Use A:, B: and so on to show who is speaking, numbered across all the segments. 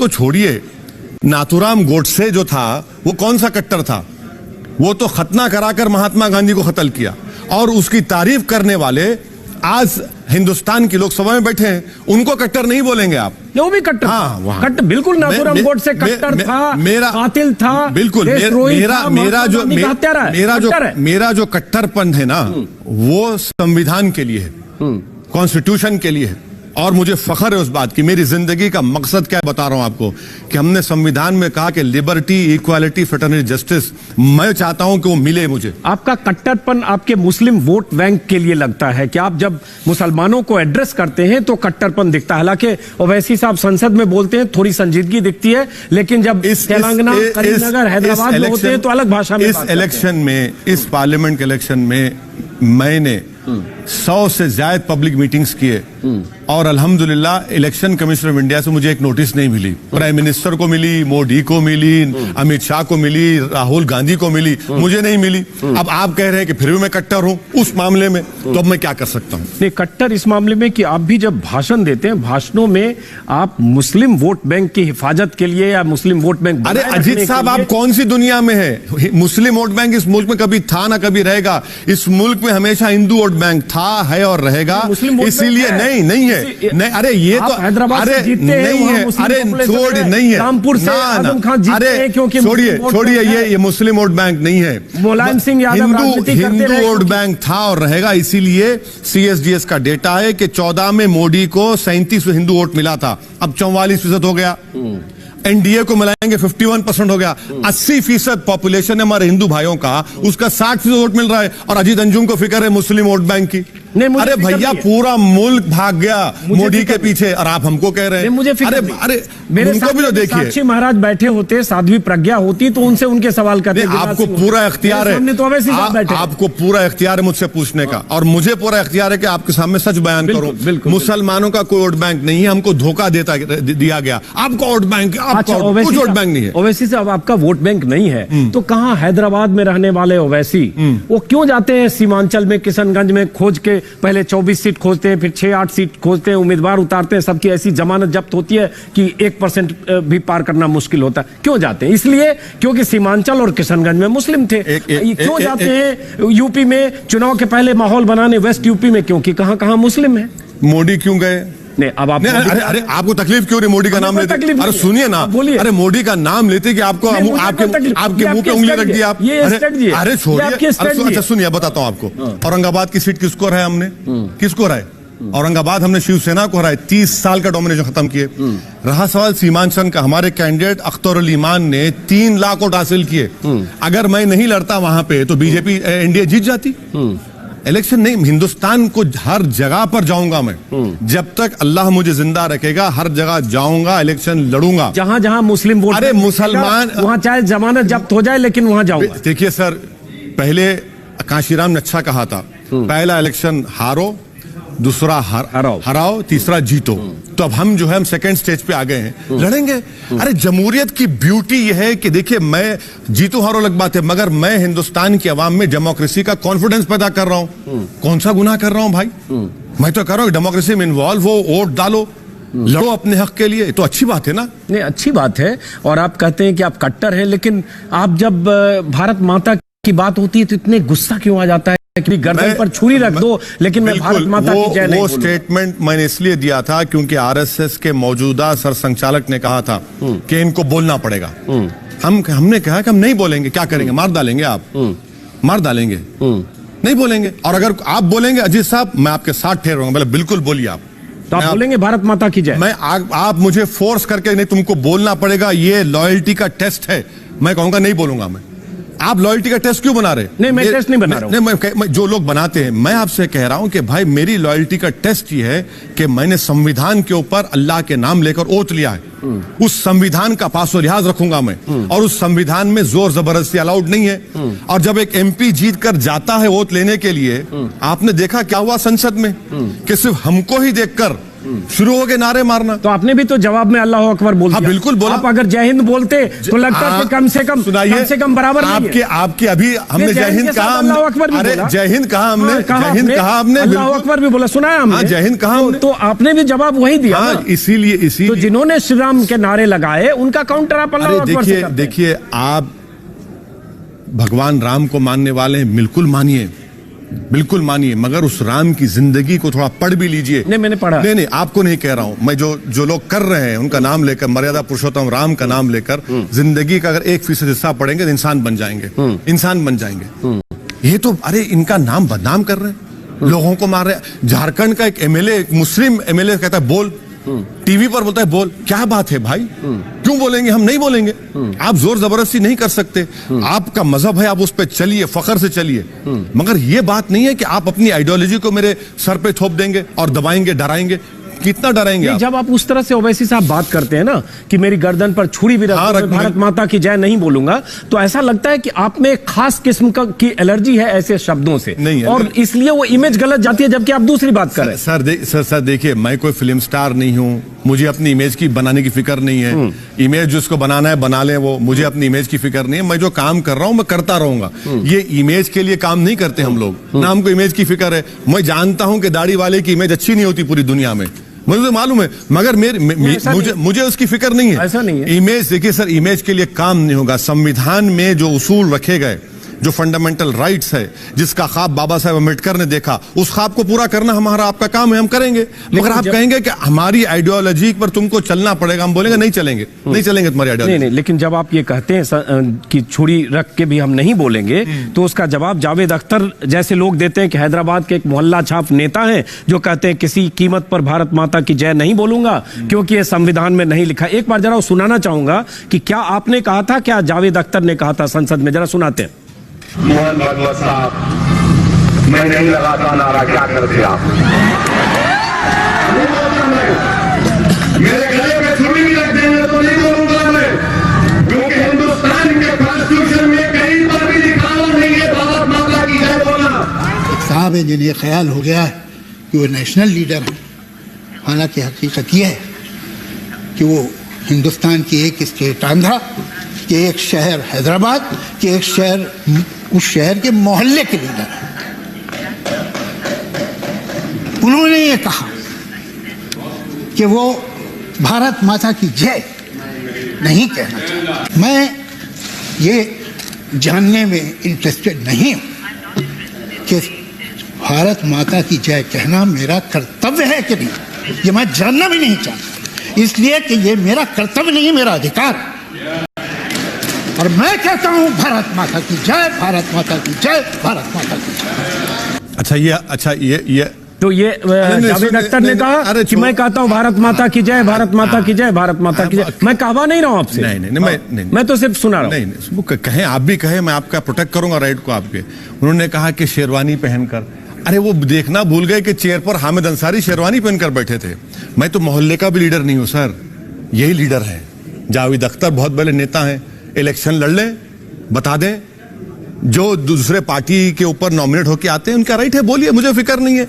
A: को छोड़िए, नाथूराम गोडसे जो था वो कौन सा कट्टर था? वो तो खतना कराकर महात्मा गांधी को कत्ल किया, और उसकी तारीफ करने वाले आज हिंदुस्तान की लोकसभा में बैठे हैं, उनको कट्टर नहीं बोलेंगे आप?
B: वो भी कट्टर
A: हाँ,
B: कट्टर बिल्कुल। नाथूराम गोडसे कट्टर था, कातिल था,
A: बिल्कुल। मेरा जो कट्टरपन है ना, वो संविधान के लिए है, कॉन्स्टिट्यूशन के लिए है, और मुझे फख्र है उस बात की। मेरी जिंदगी का मकसद क्या बता रहा हूं आपको, कि हमने संविधान में कहा कि लिबर्टी, इक्वालिटी, फ्रेटर्निटी, जस्टिस, मैं चाहता हूं कि वो मिले मुझे।
B: आपका कट्टरपन आपके मुस्लिम वोट बैंक के लिए लगता है कि आप जब मुसलमानों को एड्रेस करते हैं तो कट्टरपन दिखता है। हालांकि ओवैसी साहब संसद में बोलते हैं थोड़ी संजीदगी दिखती है, लेकिन जब तेलंगाना, करीमनगर, हैदराबाद में होते हैं तो अलग भाषा में।
A: इस इलेक्शन में, इस पार्लियामेंट के इलेक्शन में मैंने 100 से ज्यादा पब्लिक मीटिंग्स किए, और अल्हम्दुलिल्लाह इलेक्शन कमीशन ऑफ इंडिया से मुझे एक नोटिस नहीं मिली। प्राइम मिनिस्टर को मिली, मोदी को मिली, अमित शाह को मिली, राहुल गांधी को मिली, मुझे नहीं मिली। अब आप कह रहे हैं कि फिर भी मैं कट्टर हूं उस मामले में, तो अब मैं क्या कर सकता हूं?
B: नहीं, कट्टर इस मामले में कि आप भी जब भाषण देते हैं, भाषणों में आप मुस्लिम वोट बैंक की हिफाजत के लिए या मुस्लिम वोट बैंक,
A: अरे अजीत साहब, आप कौन सी दुनिया में है? मुस्लिम वोट बैंक इस मुल्क में कभी था ना कभी रहेगा। इस मुल्क में हमेशा हिंदू वोट बैंक था, है और रहेगा। इसीलिए नहीं है, नहीं, अरे ये तो
B: हैदराबाद से जीतते
A: नहीं है, अरे छोड़, नहीं है,
B: रामपुर से आजम खान जीतते हैं, क्योंकि
A: छोड़िए, ये मुस्लिम वोट बैंक नहीं है,
B: मुलायम सिंह यादव
A: हिंदू वोट बैंक था और रहेगा। इसीलिए CSDS का डेटा है कि 14 में मोदी को 37% हिंदू वोट मिला था, अब 44% हो गया। NDA को मिलाएंगे 51% हो गया। 80% पॉपुलेशन है हमारे हिंदू भाइयों का, उसका 60% वोट मिल रहा है, और अजीत अंजुम को फिक्र है मुस्लिम वोट बैंक की। अरे भैया, पूरा मुल्क भाग गया मोदी के पीछे, और आप हमको कह रहे हैं।
B: मुझे
A: अरे
B: मेरे
A: उनको भी तो देखिए,
B: साक्षी महाराज बैठे होते, साध्वी प्रज्ञा होती तो उनसे उनके सवाल करते।
A: आपको पूरा इख्तियार है, आपको पूरा इख्तियार है मुझसे पूछने का, और मुझे पूरा इख्तियार है कि आपके सामने सच बयान करो। मुसलमानों का कोई वोट बैंक नहीं है, हमको धोखा दिया गया। आपका वोट बैंक, आपका कुछ वोट बैंक नहीं है।
B: ओवैसी साहब, आपका वोट बैंक नहीं है तो कहाँ हैदराबाद में रहने वाले ओवैसी वो क्यों जाते हैं सीमांचल में, किशनगंज में खोज के, पहले 24 सीट खोजते हैं, फिर 6-8 सीट खोजते हैं, उम्मीदवार उतारते हैं, सबकी ऐसी जमानत जब्त होती है कि 1% भी पार करना मुश्किल होता है। क्यों जाते हैं? इसलिए क्योंकि सीमांचल और किशनगंज में मुस्लिम थे। क्यों जाते हैं यूपी में चुनाव के पहले माहौल बनाने, वेस्ट यूपी में, क्योंकि कहां मुस्लिम है।
A: मोदी क्यों गए?
B: नहीं, अब आप
A: अरे आपको तकलीफ क्यों नहीं मोदी का नाम लेते? अरे सुनिए ना, अरे मोदी का नाम लेते कि आपको आपके मुंह पे उंगली रख दी आप। अरे छोड़िए, अच्छा सुनिए, बताता हूँ आपको। औरंगाबाद की सीट किसको हराया हमने? किसको हराए? औरंगाबाद हमने शिवसेना को हराए, 30 साल का डोमिनेशन खत्म किए। रहा सवाल सीमांचल का, हमारे कैंडिडेट अख्तर अली ईमान ने 3 लाख वोट हासिल किए। अगर मैं नहीं लड़ता वहां पे तो बीजेपी, एनडीए जीत जाती। इलेक्शन नहीं, हिंदुस्तान को हर जगह पर जाऊंगा मैं, जब तक अल्लाह मुझे जिंदा रखेगा, हर जगह जाऊंगा, इलेक्शन लड़ूंगा।
B: जहां जहां मुस्लिम वोट,
A: अरे मुसलमान,
B: वहां चाहे जमानत जब्त हो जाए, लेकिन वहां जाऊंगा।
A: देखिए सर, पहले काशीराम ने अच्छा कहा था, पहला इलेक्शन हारो, दूसरा हराओ, तीसरा जीतो। तो अब हम जो है, हम सेकंड स्टेज पे आ गए हैं, लड़ेंगे। अरे जमहूरियत की ब्यूटी यह है कि देखिए, मैं जीतो हारो अलग बात है, मगर मैं हिंदुस्तान की आवाम में डेमोक्रेसी का कॉन्फिडेंस पैदा कर रहा हूं। कौन सा गुनाह कर रहा हूं भाई? मैं तो कर रहा हूं डेमोक्रेसी में इन्वॉल्व हो, वोट डालो, लड़ो अपने हक के लिए, तो अच्छी बात है ना?
B: नहीं, अच्छी बात है। और आप कहते हैं कि आप कट्टर हैं, लेकिन आप जब भारत माता की बात होती है तो इतने गुस्सा क्यों आ जाता है कि गर्दन पर छुरी रख दो, लेकिन मैं भारत माता की जय नहीं।
A: वो स्टेटमेंट मैंने इसलिए दिया था क्योंकि आरएसएस के मौजूदा सरसंघचालक ने कहा था कि इनको बोलना पड़ेगा। हमने कहा कि हम नहीं बोलेंगे। क्या करेंगे? मार डालेंगे आप? मार डालेंगे, नहीं बोलेंगे। और अगर आप बोलेंगे अजीत साहब, मैं आपके साथ ठहरूंगा। बोले बिल्कुल बोलिए आप।
B: तो आप बोलेंगे भारत माता की जय?
A: मैं आप मुझे फोर्स करके, नहीं तुमको बोलना पड़ेगा, ये लॉयल्टी का टेस्ट है, मैं कहूंगा नहीं बोलूंगा मैं। आप लॉयल्टी का टेस्ट क्यों बना रहे?
B: नहीं, मैं टेस्ट नहीं बना रहा हूं।
A: मैं जो लोग बनाते हैं, मैं आपसे कह रहा हूं कि भाई मेरी लॉयल्टी का टेस्ट ये है कि मैंने संविधान के ऊपर अल्लाह के नाम लेकर ओथ लिया है। उस संविधान का पासो लिहाज रखूंगा मैं, और उस संविधान में जोर जबरदस्ती अलाउड नहीं है। और जब एक MP जीत कर जाता है ओथ लेने के लिए, आपने देखा क्या हुआ संसद में, कि सिर्फ हमको ही देखकर शुरू हो गए नारे मारना।
B: तो आपने भी तो जवाब में अल्लाह अकबर बोल दिया।
A: बिल्कुल बोला।
B: आप अगर जय हिंद बोलते तो लगता है कम से कम बराबर
A: आपके अभी हमने जय हिंद कहा,
B: अल्लाह अकबर भी
A: अरे
B: बोला।
A: जय हिंद कहा हमने, जय हिंद कहा हमने,
B: अल्लाह अकबर भी बोला, सुना है हमने,
A: जय हिंद कहा।
B: तो आपने भी जवाब वही दिया।
A: इसीलिए
B: तो जिन्होंने श्री राम के नारे लगाए उनका काउंटर आप अल्लाह अकबर से करते हैं।
A: देखिए आप भगवान राम को मानने वाले हैं, बिल्कुल मानिए, मगर उस राम की जिंदगी को थोड़ा पढ़ भी लीजिए।
B: नहीं, मैंने पढ़ा।
A: नहीं, आपको नहीं कह रहा हूं मैं, जो लोग कर रहे हैं उनका नाम लेकर, मर्यादा पुरुषोत्तम राम का नाम लेकर जिंदगी का अगर 1% हिस्सा पढ़ेंगे तो इंसान बन जाएंगे। ये तो अरे इनका नाम बदनाम कर रहे हैं, लोगों को मार रहे हैं। झारखंड का एक एमएलए, एक मुस्लिम एमएलए कहता है बोल, टीवी पर बोलता है बोल। क्या बात है भाई, क्यों बोलेंगे? हम नहीं बोलेंगे। आप जोर जबरदस्ती नहीं कर सकते, आपका मजहब है, आप उस पर चलिए, फखर से चलिए, मगर ये बात नहीं है कि आप अपनी आइडियोलॉजी को मेरे सर पे थोप देंगे और दबाएंगे, डराएंगे। कितना डराएंगे आप?
B: जब आप उस तरह से ओवैसी साहब बात करते हैं ना कि मेरी गर्दन पर छुरी भी रख भारत माता की जय नहीं बोलूंगा, तो ऐसा लगता है कि आप में एक खास किस्म की एलर्जी है ऐसे शब्दों से,
A: नहीं है,
B: और इसलिए वो इमेज गलत जाती है, जबकि आप दूसरी बात कर रहे हैं।
A: सर देखिए, मैं कोई फिल्म स्टार नहीं हूं, मुझे अपनी इमेज की बनाने की फिक्र नहीं है। इमेज जिसको बनाना है बना ले, वो मुझे अपनी इमेज की फिक्र नहीं है। मैं जो काम कर रहा हूं मैं करता रहूंगा। ये इमेज के लिए काम नहीं करते हम लोग, ना हमको इमेज की फिक्र है। मैं जानता हूं कि दाढ़ी वाले की इमेज अच्छी नहीं होती पूरी दुनिया में, मुझे तो मालूम है, मगर मुझे उसकी फिक्र नहीं है।
B: ऐसा नहीं है।
A: इमेज देखिए सर, इमेज के लिए काम नहीं होगा। संविधान में जो उसूल रखे गए, जो फंडामेंटल राइट्स है, जिसका ख्वाब बाबा साहब अम्बेडकर ने देखा, उस ख्वाब को पूरा करना हमारा आपका काम है, हम करेंगे। मगर आप कहेंगे कि हमारी आइडियोलॉजी पर तुमको चलना पड़ेगा, हम बोलेंगे नहीं चलेंगे तुम्हारी आइडियोलॉजी।
B: नहीं, लेकिन जब आप ये कहते हैं कि छुरी रख के भी हम नहीं बोलेंगे, तो उसका जवाब जावेद अख्तर जैसे लोग देते हैं कि हैदराबाद के एक मोहल्ला छाप नेता है जो कहते हैं किसी कीमत पर भारत माता की जय नहीं बोलूंगा क्योंकि ये संविधान में नहीं लिखा। एक बार जरा सुनाना चाहूंगा कि क्या आपने कहा था, क्या जावेद अख्तर ने कहा था संसद में, जरा सुनाते हैं।
C: मोहन भागवत साहब, मैं नहीं लगाता नारा, क्या करते आप? मेरे गले में छुरी भी रख देंगे तो नहीं बोलूंगा मैं, क्योंकि हिंदुस्तान के कॉन्स्टिट्यूशन में कहीं पर भी लिखा नहीं है भारत माता की जय बोलना।
D: साहब है जिन्हें ख्याल हो गया कि वो नेशनल लीडर है, हालांकि हकीकत यह है कि वो हिंदुस्तान की एक स्टेट आंध्रा, कि एक शहर हैदराबाद, कि एक शहर उस शहर के मोहल्ले के लीडर हैं। उन्होंने ये कहा कि वो भारत माता की जय नहीं कहना चाहता। मैं ये जानने में इंटरेस्टेड नहीं हूं कि भारत माता की जय कहना मेरा कर्तव्य है कि नहीं, ये मैं जानना भी नहीं चाहता, इसलिए कि ये मेरा कर्तव्य नहीं, मेरा अधिकार है। और मैं कहता हूं भारत माता की जय, भारत माता की जय, भारत माता की जय।
A: अच्छा ये
B: तो ये जावेद अख्तर ने कहा कि मैं कहता हूं भारत माता की जय, भारत माता की जय, भारत माता की जय। मैं कहवा नहीं रहा हूं आपसे।
A: नहीं,
B: मैं तो सिर्फ सुना रहा हूं।
A: नहीं, कहें आप भी कहें, मैं आपका प्रोटेक्ट करूंगा राइट को आपके। उन्होंने कहा कि शेरवानी पहनकर, अरे वो देखना भूल गए कि चेयर पर हामिद अंसारी शेरवानी पहनकर बैठे थे। मैं तो मोहल्ले का भी लीडर नहीं हूं सर, यही लीडर है। जावेद अख्तर बहुत बड़े नेता हैं, इलेक्शन लड़ लें, बता दें, जो दूसरे पार्टी के ऊपर नॉमिनेट होकर आते हैं उनका राइट है, बोलिए, मुझे फिक्र नहीं है।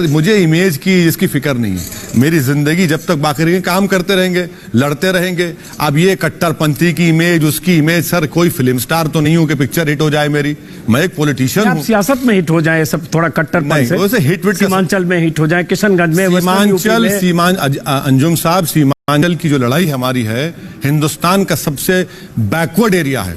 A: मुझे इमेज की इसकी फिक्र नहीं है। मेरी जिंदगी जब तक बाकी रहेगी काम करते रहेंगे, लड़ते रहेंगे। अब ये कट्टरपंथी की इमेज, उसकी इमेज, सर कोई फिल्म स्टार तो नहीं हूं कि पिक्चर हिट हो जाए मेरी। मैं एक पॉलिटिशियन हूं।
B: सियासत में हिट हो जाए सब थोड़ा कट्टरपंथी से,
A: हिट
B: सीमांचल में हिट हो जाए, किशनगंज में,
A: अंजुम साहब, सीमांचल की जो लड़ाई हमारी है, हिंदुस्तान का सबसे बैकवर्ड एरिया है।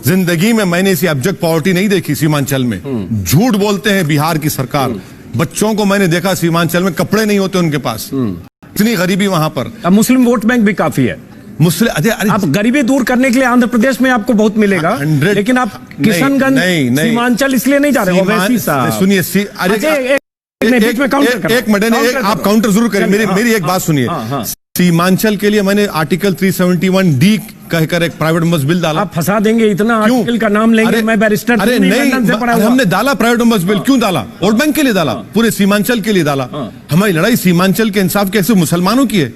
A: जिंदगी में मैंने ऐसी एब्जेक्ट पॉवर्टी नहीं देखी सीमांचल में। झूठ बोलते हैं बिहार की सरकार। बच्चों को मैंने देखा सीमांचल में कपड़े नहीं होते उनके पास, इतनी गरीबी वहां पर।
B: अब मुस्लिम वोट बैंक भी काफी है। आप गरीबी दूर करने के लिए आंध्र प्रदेश में आपको बहुत मिलेगा, लेकिन आप किशनगंज, सीमांचल इसलिए नहीं जा रहे।
A: सुनिए, एक मिनट, आप काउंटर जरूर करें। मेरी एक बात सुनिए। सीमांचल के लिए मैंने आर्टिकल 371D कहकर एक प्राइवेट मेंबर्स बिल डाला।
B: आप फंसा देंगे, इतना आर्टिकल का नाम लेंगे। मैं बैरिस्टर,
A: अरे नहीं, हमने डाला प्राइवेट मेंबर्स बिल। क्यों डाला? वोट बैंक के लिए डाला, पूरे सीमांचल के लिए डाला। हमारी लड़ाई सीमांचल के इंसाफ के सिर्फ मुसलमानों की है,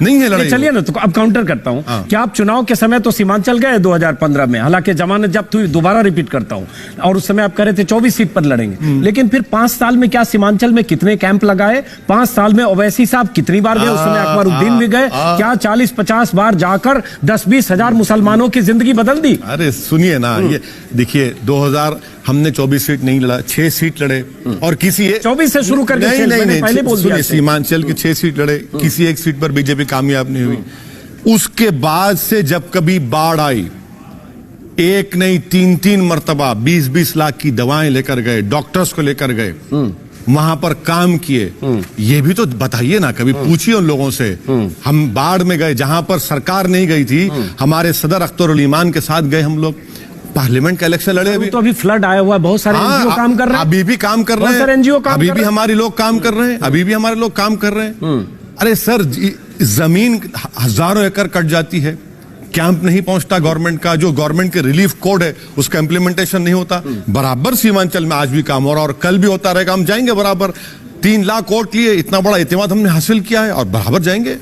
A: नहीं है लड़ाई।
B: चलिए ना, तो अब काउंटर करता हूं।
A: हाँ।
B: क्या आप चुनाव के समय तो सीमांचल गए 2015 में, हालांकि जमानत जब्त हुई, दोबारा रिपीट करता हूं, और उस समय आप कह रहे थे 24 सीट पर लड़ेंगे, लेकिन फिर 5 साल में क्या सीमांचल में कितने कैंप लगाए? 5 साल में ओवैसी साहब कितनी बार गए? उस समय अकबरुद्दीन भी गए। क्या 40-50 बार जाकर 10-20 हजार मुसलमानों की जिंदगी बदल दी?
A: अरे सुनिए ना, ये देखिए 2000 हमने 24 सीट नहीं लड़ा, 6 सीट लड़े, और किसी
B: 24 से शुरू करके
A: नहीं,
B: पहले बोल दिया।
A: सीमांचल की 6 सीट लड़े, किसी एक सीट पर बीजेपी कामयाब नहीं हुई। उसके बाद से जब कभी बाढ़ आई, एक नहीं 3-3 मर्तबा 20-20 लाख की दवाएं लेकर गए, डॉक्टर्स को लेकर गए, वहां पर काम किए। ये भी तो बताइए ना, कभी पूछिए उन लोगों से। हम बाढ़ में गए जहां पर सरकार नहीं गई थी, हमारे सदर अख्तर ईमान के साथ गए हम लोग, पार्लियामेंट का इलेक्शन लड़े। अभी
B: तो अभी फ्लड आया हुआ है, बहुत सारे एनजीओ काम कर रहे हैं,
A: अभी भी काम कर रहे हैं,
B: एनजीओ काम
A: अभी भी हमारे लोग काम कर रहे हैं, अभी भी हमारे लोग काम कर रहे हैं। अरे सर, जमीन हजारों एकड़ कट जाती है, कैंप नहीं पहुंचता गवर्नमेंट का, जो गवर्नमेंट के रिलीफ कोड है उसका इंप्लीमेंटेशन नहीं होता। बराबर सीमांचल में आज भी काम हो रहा, और कल भी होता रहेगा। हम जाएंगे बराबर। 3 लाख वोट लिए, इतना बड़ा एतमाद हमने हासिल किया है, और बराबर जाएंगे।